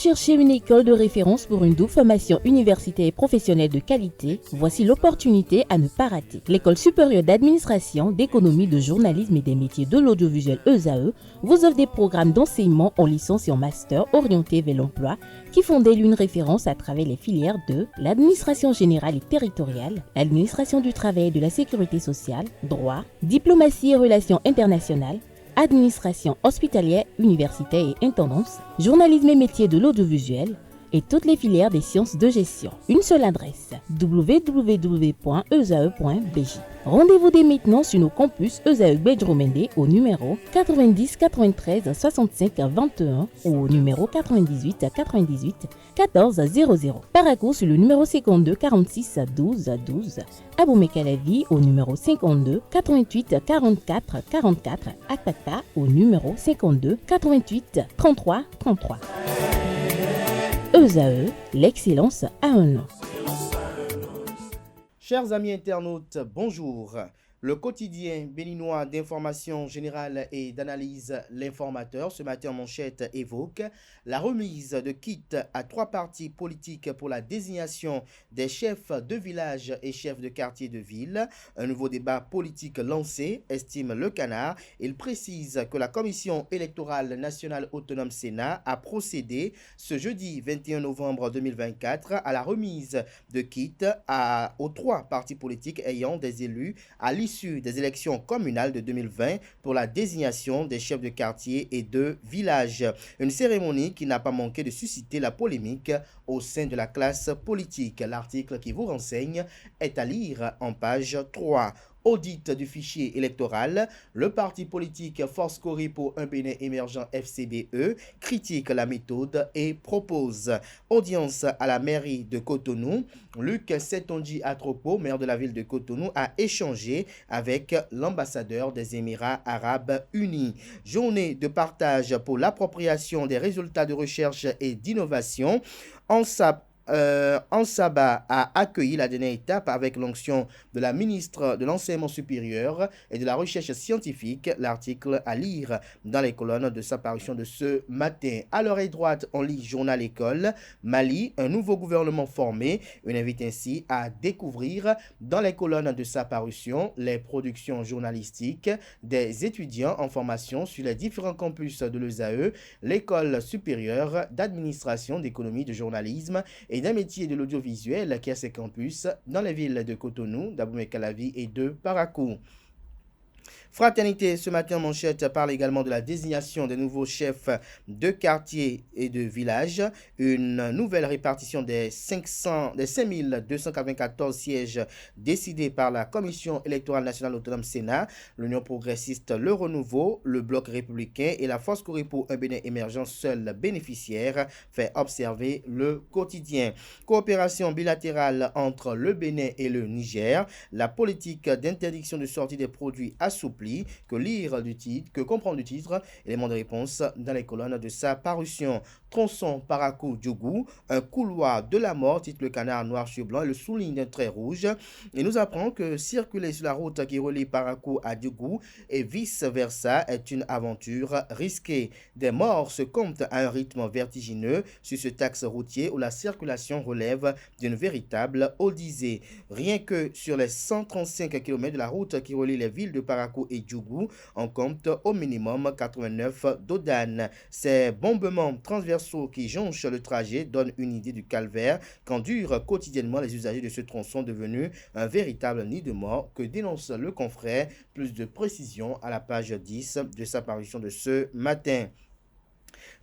cherchez une école de référence pour une double formation universitaire et professionnelle de qualité? Voici l'opportunité à ne pas rater. L'École supérieure d'administration, d'économie, de journalisme et des métiers de l'audiovisuel ESAE vous offre des programmes d'enseignement en licence et en master orientés vers l'emploi qui font d'elle une référence à travers les filières de l'administration générale et territoriale, l'administration du travail et de la sécurité sociale, droit, diplomatie et relations internationales, administration hospitalière, universitaire et intendance, journalisme et métiers de l'audiovisuel et toutes les filières des sciences de gestion. Une seule adresse, www.esae.bj. Rendez-vous dès maintenant sur nos campus ESAE Bedjromende au numéro 90 93 65 21 ou au numéro 98 98 14 00. Parakou sur le numéro 52 46 12 12. Aboumé-Calavi au numéro 52 88 44 44. Akpaka au numéro 52 88 33 33. ESAE, l'excellence a un nom. Chers amis internautes, bonjour. Le quotidien béninois d'information générale et d'analyse L'Informateur, ce matin en manchette, évoque la remise de kits à 3 partis politiques pour la désignation des chefs de village et chefs de quartier de ville. Un nouveau débat politique lancé, estime Le Canard. Il précise que la Commission électorale nationale autonome Sénat a procédé ce jeudi 21 novembre 2024 à la remise de kits aux 3 partis politiques ayant des élus à l'issue des élections communales de 2020 pour la désignation des chefs de quartier et de village. Une cérémonie qui n'a pas manqué de susciter la polémique au sein de la classe politique. L'article qui vous renseigne est à lire en page 3. Audit du fichier électoral, le parti politique Force Cori pour un Bénin émergent FCBE critique la méthode et propose audience à la mairie de Cotonou. Luc Setonji Atropo, maire de la ville de Cotonou, a échangé avec l'ambassadeur des Émirats arabes unis. Journée de partage pour l'appropriation des résultats de recherche et d'innovation. Ansaba a accueilli la dernière étape avec l'onction de la ministre de l'Enseignement supérieur et de la Recherche scientifique. L'article à lire dans les colonnes de sa parution de ce matin. À l'oreille droite, on lit Journal École. Mali, un nouveau gouvernement formé. Une invite ainsi à découvrir dans les colonnes de sa parution les productions journalistiques des étudiants en formation sur les différents campus de l'ESAE, l'École supérieure d'administration, d'économie, de journalisme et d'un métier de l'audiovisuel qui a ses campus dans les villes de Cotonou, d'Abomey-Calavi et de Parakou. Fraternité, ce matin en manchette, parle également de la désignation des nouveaux chefs de quartier et de village. Une nouvelle répartition des 5294 sièges décidés par la Commission électorale nationale autonome Sénat, l'Union progressiste Le Renouveau, le Bloc républicain et la Force Cori pour un Bénin émergent, seuls bénéficiaires, fait observer le quotidien. Coopération bilatérale entre le Bénin et le Niger, la politique d'interdiction de sortie des produits assouplie, que comprendre du titre, élément de réponse dans les colonnes de sa parution. Tronçon Parakou Djougou, un couloir de la mort, titre Le Canard noir sur blanc, et le souligne d'un trait rouge. Et nous apprend que circuler sur la route qui relie Parakou à Djougou et vice-versa est une aventure risquée. Des morts se comptent à un rythme vertigineux sur ce axe routier où la circulation relève d'une véritable odyssée. Rien que sur les 135 km de la route qui relie les villes de Parakou et Djougou, on compte au minimum 89 dodanes. Ces bombements transversaux qui jonchent le trajet donnent une idée du calvaire qu'endurent quotidiennement les usagers de ce tronçon devenu un véritable nid de mort, que dénonce le confrère. Plus de précision à la page 10 de sa parution de ce matin.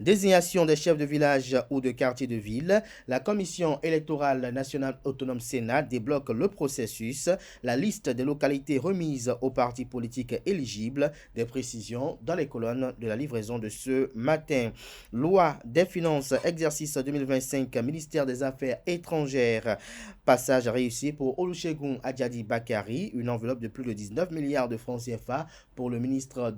Désignation des chefs de village ou de quartier de ville. La Commission électorale nationale autonome Sénat débloque le processus. La liste des localités remises aux partis politiques éligibles. Des précisions dans les colonnes de la livraison de ce matin. Loi des finances, exercice 2025, ministère des Affaires étrangères. Passage réussi pour Olusegun Adjadi Bakari. Une enveloppe de plus de 19 milliards de francs CFA pour le ministère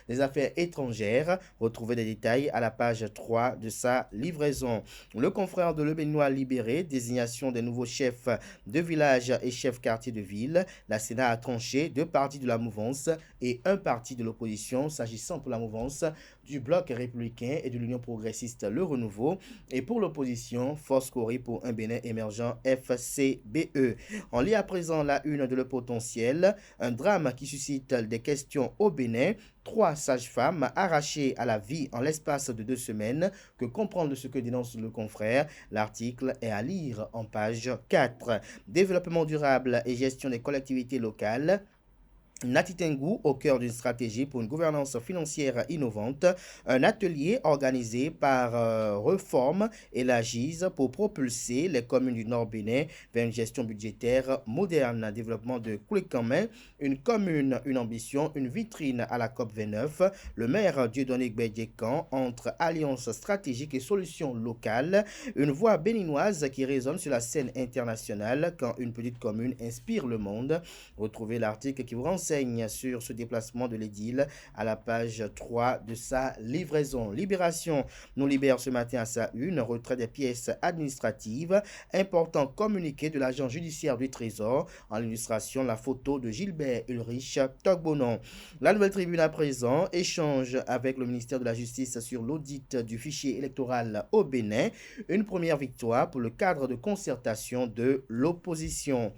des Affaires étrangères. Retrouvez des détails à la page 3 de sa livraison. Le confrère de Le Béninois libéré, désignation des nouveaux chefs de village et chefs quartier de ville. La Sénat a tranché 2 partis de la mouvance et un parti de l'opposition. S'agissant pour la mouvance du Bloc républicain et de l'Union progressiste Le Renouveau. Et pour l'opposition, Force Corée pour un Bénin émergent FCBE. On lit à présent la une de Le Potentiel, un drame qui suscite des questions au Bénin. 3 sages-femmes arrachées à la vie en l'espace de 2 semaines. Que comprendre ce que dénonce le confrère? L'article est à lire en page 4. Développement durable et gestion des collectivités locales. Nati Tengu au cœur d'une stratégie pour une gouvernance financière innovante, un atelier organisé par Reform et la GIZ pour propulser les communes du Nord Bénin vers une gestion budgétaire moderne, développement de Quick en main, une commune, une ambition, une vitrine à la COP29, le maire Dieudonné Gbedjekan entre alliances stratégiques et solutions locales, une voix béninoise qui résonne sur la scène internationale quand une petite commune inspire le monde. Retrouvez l'article qui vous renseigne sur ce déplacement de l'édile à la page 3 de sa livraison. Libération nous libère ce matin à sa une, retrait des pièces administratives, important communiqué de l'agent judiciaire du Trésor, en illustration la photo de Gilbert Ulrich Togbonon. La Nouvelle Tribune à présent, échange avec le ministère de la Justice sur l'audit du fichier électoral au Bénin, une première victoire pour le cadre de concertation de l'opposition.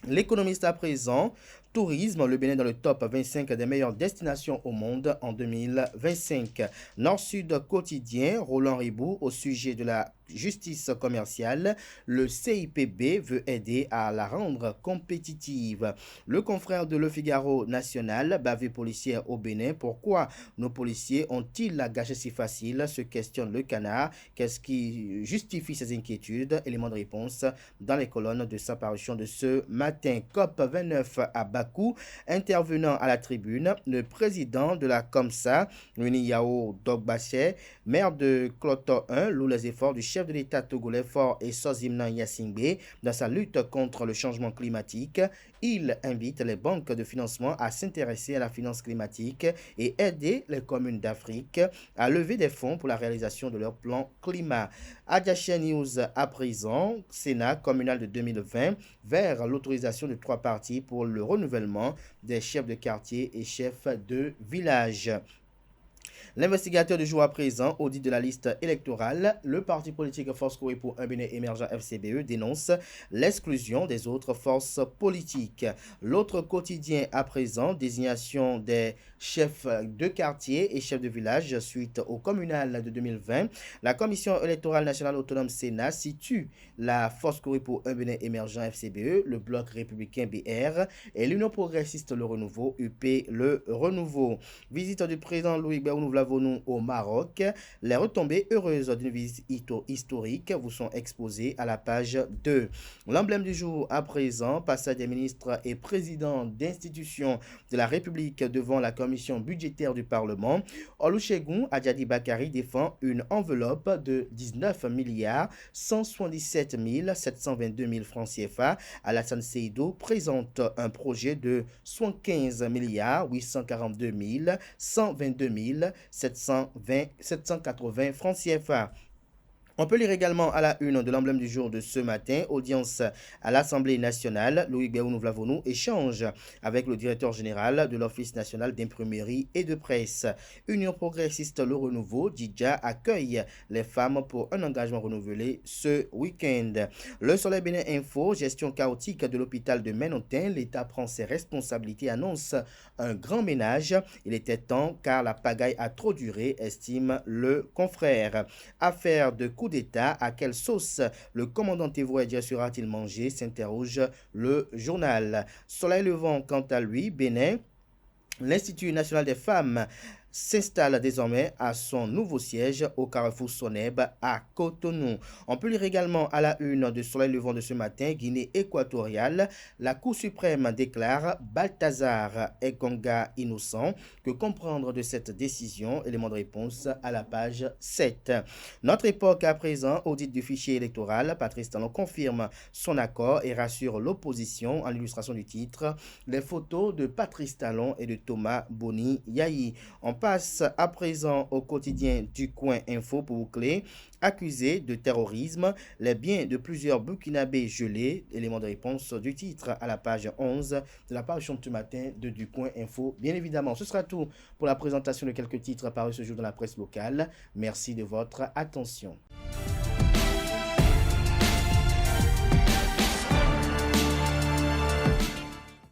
L'économiste à présent, tourisme, le Bénin dans le top 25 des meilleures destinations au monde en 2025. Nord-Sud quotidien, Roland Ribou au sujet de la justice commerciale. Le CIPB veut aider à la rendre compétitive. Le confrère de Le Figaro national, bavure policière au Bénin. Pourquoi nos policiers ont-ils la gâchée si facile? Se questionne le Canard. Qu'est-ce qui justifie ces inquiétudes? Élément de réponse dans les colonnes de sa parution de ce matin. COP 29 à Bakou, intervenant à la tribune, le président de la COMSA, Yao Dogbaché, maire de Kloto 1, loue les efforts du chef de l'État togolais Faure et Sozimnan Yassingbe dans sa lutte contre le changement climatique. Il invite les banques de financement à s'intéresser à la finance climatique et aider les communes d'Afrique à lever des fonds pour la réalisation de leur plan climat. Adjaché News à présent, Sénat communal de 2020 vers l'autorisation de 3 parties pour le renouvellement des chefs de quartier et chefs de village. L'investigateur du jour à présent, audit de la liste électorale, le parti politique Force Corée pour un Bénin émergent FCBE dénonce l'exclusion des autres forces politiques. L'autre quotidien à présent, désignation des chefs de quartier et chefs de village suite au communal de 2020. La Commission électorale nationale autonome Sénat situe la Force Corée pour un Bénin émergent FCBE, le Bloc républicain BR et l'Union progressiste Le Renouveau, UP Le Renouveau. Visite du président Louis Béounou au Maroc. Les retombées heureuses d'une visite historique vous sont exposées à la page 2. L'emblème du jour à présent, passage des ministres et présidents d'institutions de la République devant la commission budgétaire du Parlement. Olusegun Adjadi Bakari défend une enveloppe de 19 milliards 177 722 000 francs CFA. Alassane Seydou présente un projet de 75 milliards 842 122 780 francs CFA. On peut lire également à la une de l'emblème du jour de ce matin, audience à l'Assemblée nationale. Louis Béounou échange avec le directeur général de l'Office national d'imprimerie et de presse. Union progressiste Le Renouveau, Djidja accueille les femmes pour un engagement renouvelé ce week-end. Le Soleil Bénin Info, gestion chaotique de l'hôpital de Menontin. L'État prend ses responsabilités, annonce un grand ménage. Il était temps car la pagaille a trop duré, estime le confrère. Affaire de coup d'État, à quelle sauce le commandant Tévoadja sera-t-il mangé, s'interroge le journal. Soleil levant quant à lui, Bénin, l'Institut national des femmes s'installe désormais à son nouveau siège au Carrefour Soneb à Cotonou. On peut lire également à la une de Soleil Levant de ce matin, Guinée équatoriale, la Cour suprême déclare Balthazar Engonga innocent. Que comprendre de cette décision? Élément de réponse à la page 7. Notre époque à présent, audit du fichier électoral, Patrice Talon confirme son accord et rassure l'opposition en illustration du titre, les photos de Patrice Talon et de Thomas Boni Yahi. On passe à présent au quotidien du Coin Info pour boucler. Accusés de terrorisme, les biens de plusieurs Burkinabés gelés. Élément de réponse du titre à la page 11 de la parution de ce matin de Du Coin Info. Bien évidemment, ce sera tout pour la présentation de quelques titres parus ce jour dans la presse locale. Merci de votre attention.